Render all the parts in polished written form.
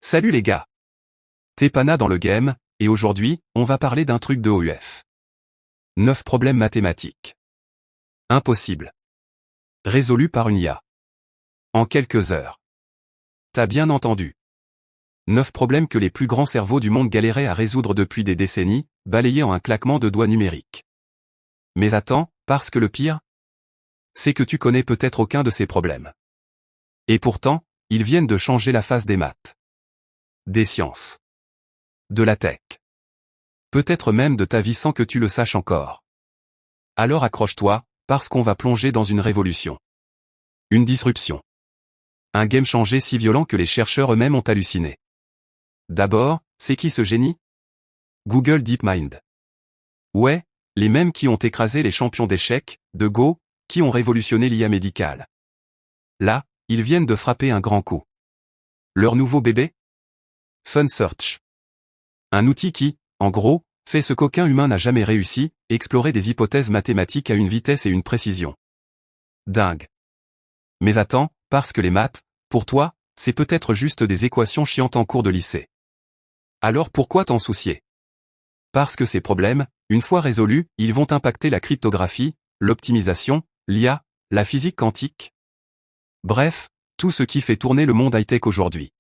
Salut les gars. T'es Pana dans le game, et aujourd'hui, on va parler d'un truc de OUF. 9 problèmes mathématiques. Impossible. Résolus par une IA. En quelques heures. T'as bien entendu. 9 problèmes que les plus grands cerveaux du monde galéraient à résoudre depuis des décennies, balayés en un claquement de doigts numériques. Mais attends, parce que le pire, c'est que tu connais peut-être aucun de ces problèmes. Et pourtant, ils viennent de changer la face des maths. Des sciences. De la tech. Peut-être même de ta vie sans que tu le saches encore. Alors accroche-toi, parce qu'on va plonger dans une révolution. Une disruption. Un game changé si violent que les chercheurs eux-mêmes ont halluciné. D'abord, c'est qui ce génie? Google DeepMind. Ouais, les mêmes qui ont écrasé les champions d'échecs, de Go, qui ont révolutionné l'IA médicale. Là, ils viennent de frapper un grand coup. Leur nouveau bébé? FunSearch. Un outil qui, en gros, fait ce qu'aucun humain n'a jamais réussi, explorer des hypothèses mathématiques à une vitesse et une précision. Dingue. Mais attends, parce que les maths, pour toi, c'est peut-être juste des équations chiantes en cours de lycée. Alors pourquoi t'en soucier? Parce que ces problèmes, une fois résolus, ils vont impacter la cryptographie, l'optimisation, l'IA, la physique quantique. Bref, tout ce qui fait tourner le monde high-tech aujourd'hui.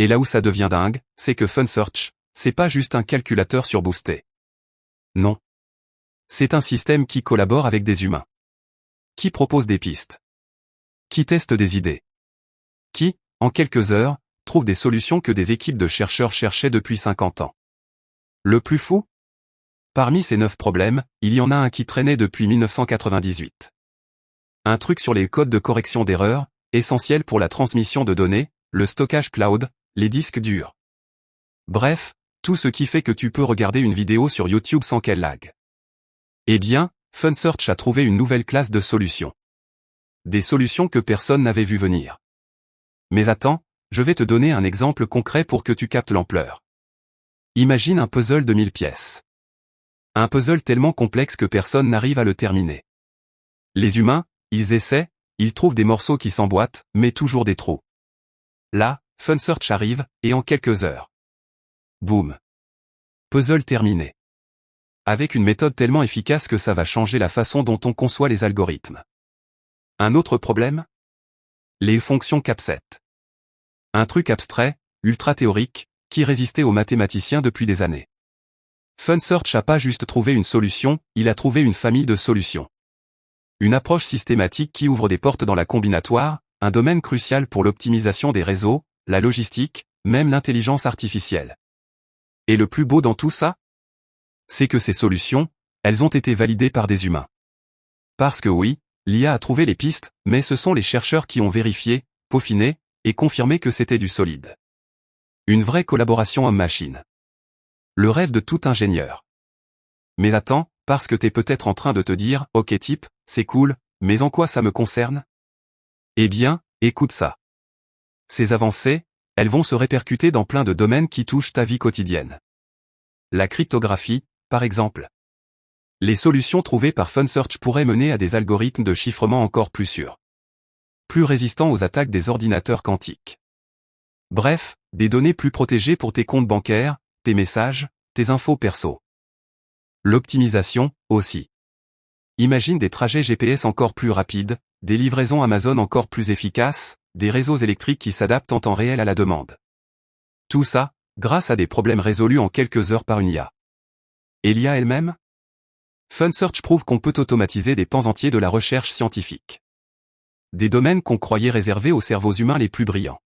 Et là où ça devient dingue, c'est que FunSearch, c'est pas juste un calculateur surboosté. Non. C'est un système qui collabore avec des humains. Qui propose des pistes. Qui teste des idées. Qui, en quelques heures, trouve des solutions que des équipes de chercheurs cherchaient depuis 50 ans. Le plus fou? Parmi ces 9 problèmes, il y en a un qui traînait depuis 1998. Un truc sur les codes de correction d'erreurs, essentiel pour la transmission de données, le stockage cloud, les disques durs. Bref, tout ce qui fait que tu peux regarder une vidéo sur YouTube sans qu'elle lag. Eh bien, FunSearch a trouvé une nouvelle classe de solutions. Des solutions que personne n'avait vu venir. Mais attends, je vais te donner un exemple concret pour que tu captes l'ampleur. Imagine un puzzle de 1000 pièces. Un puzzle tellement complexe que personne n'arrive à le terminer. Les humains, ils essaient, ils trouvent des morceaux qui s'emboîtent, mais toujours des trous. Là, FunSearch arrive, et en quelques heures. Boum. Puzzle terminé. Avec une méthode tellement efficace que ça va changer la façon dont on conçoit les algorithmes. Un autre problème? Les fonctions CAPSET. Un truc abstrait, ultra théorique, qui résistait aux mathématiciens depuis des années. FunSearch n'a pas juste trouvé une solution, il a trouvé une famille de solutions. Une approche systématique qui ouvre des portes dans la combinatoire, un domaine crucial pour l'optimisation des réseaux, la logistique, même l'intelligence artificielle. Et le plus beau dans tout ça? C'est que ces solutions, elles ont été validées par des humains. Parce que oui, l'IA a trouvé les pistes, mais ce sont les chercheurs qui ont vérifié, peaufiné, et confirmé que c'était du solide. Une vraie collaboration homme-machine. Le rêve de tout ingénieur. Mais attends, parce que t'es peut-être en train de te dire, ok type, c'est cool, mais en quoi ça me concerne? Eh bien, écoute ça. Ces avancées, elles vont se répercuter dans plein de domaines qui touchent ta vie quotidienne. La cryptographie, par exemple. Les solutions trouvées par FunSearch pourraient mener à des algorithmes de chiffrement encore plus sûrs. Plus résistants aux attaques des ordinateurs quantiques. Bref, des données plus protégées pour tes comptes bancaires, tes messages, tes infos perso. L'optimisation, aussi. Imagine des trajets GPS encore plus rapides, des livraisons Amazon encore plus efficaces, des réseaux électriques qui s'adaptent en temps réel à la demande. Tout ça, grâce à des problèmes résolus en quelques heures par une IA. Et l'IA elle-même? FunSearch prouve qu'on peut automatiser des pans entiers de la recherche scientifique. Des domaines qu'on croyait réservés aux cerveaux humains les plus brillants.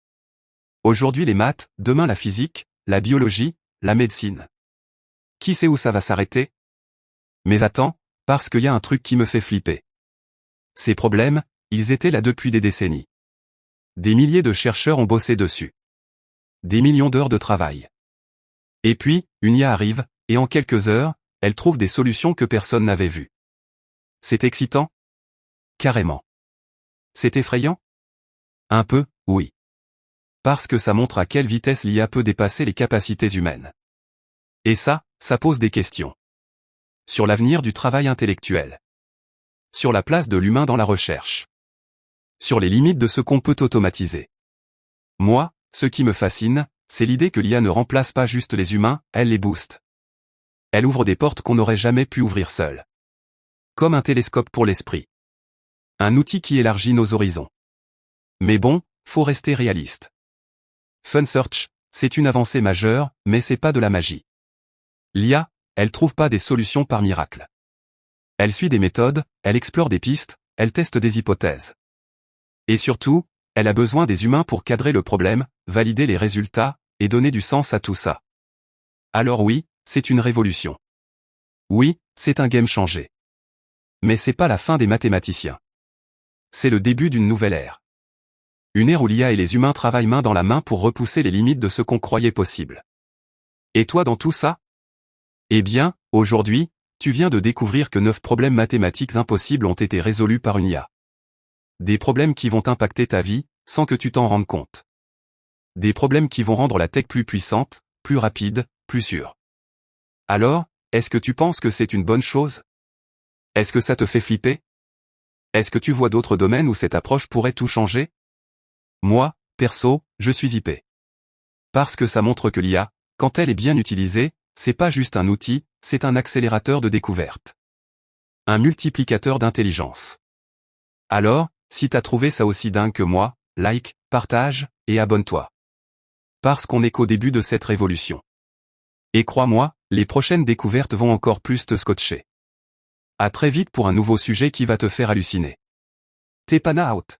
Aujourd'hui les maths, demain la physique, la biologie, la médecine. Qui sait où ça va s'arrêter? Mais attends, parce qu'il y a un truc qui me fait flipper. Ces problèmes, ils étaient là depuis des décennies. Des milliers de chercheurs ont bossé dessus. Des millions d'heures de travail. Et puis, une IA arrive, et en quelques heures, elle trouve des solutions que personne n'avait vues. C'est excitant? Carrément. C'est effrayant? Un peu, oui. Parce que ça montre à quelle vitesse l'IA peut dépasser les capacités humaines. Et ça pose des questions. Sur l'avenir du travail intellectuel. Sur la place de l'humain dans la recherche. Sur les limites de ce qu'on peut automatiser. Moi, ce qui me fascine, c'est l'idée que l'IA ne remplace pas juste les humains, elle les booste. Elle ouvre des portes qu'on n'aurait jamais pu ouvrir seul. Comme un télescope pour l'esprit. Un outil qui élargit nos horizons. Mais bon, faut rester réaliste. FunSearch, c'est une avancée majeure, mais c'est pas de la magie. L'IA, elle trouve pas des solutions par miracle. Elle suit des méthodes, elle explore des pistes, elle teste des hypothèses. Et surtout, elle a besoin des humains pour cadrer le problème, valider les résultats, et donner du sens à tout ça. Alors oui, c'est une révolution. Oui, c'est un game changé. Mais c'est pas la fin des mathématiciens. C'est le début d'une nouvelle ère. Une ère où l'IA et les humains travaillent main dans la main pour repousser les limites de ce qu'on croyait possible. Et toi dans tout ça? Eh bien, aujourd'hui, tu viens de découvrir que 9 problèmes mathématiques impossibles ont été résolus par une IA. Des problèmes qui vont impacter ta vie, sans que tu t'en rendes compte. Des problèmes qui vont rendre la tech plus puissante, plus rapide, plus sûre. Alors, est-ce que tu penses que c'est une bonne chose? Est-ce que ça te fait flipper? Est-ce que tu vois d'autres domaines où cette approche pourrait tout changer? Moi, perso, je suis hypé. Parce que ça montre que l'IA, quand elle est bien utilisée, c'est pas juste un outil, c'est un accélérateur de découverte. Un multiplicateur d'intelligence. Alors, si t'as trouvé ça aussi dingue que moi, like, partage, et abonne-toi. Parce qu'on n'est qu'au début de cette révolution. Et crois-moi, les prochaines découvertes vont encore plus te scotcher. À très vite pour un nouveau sujet qui va te faire halluciner. Tepana out.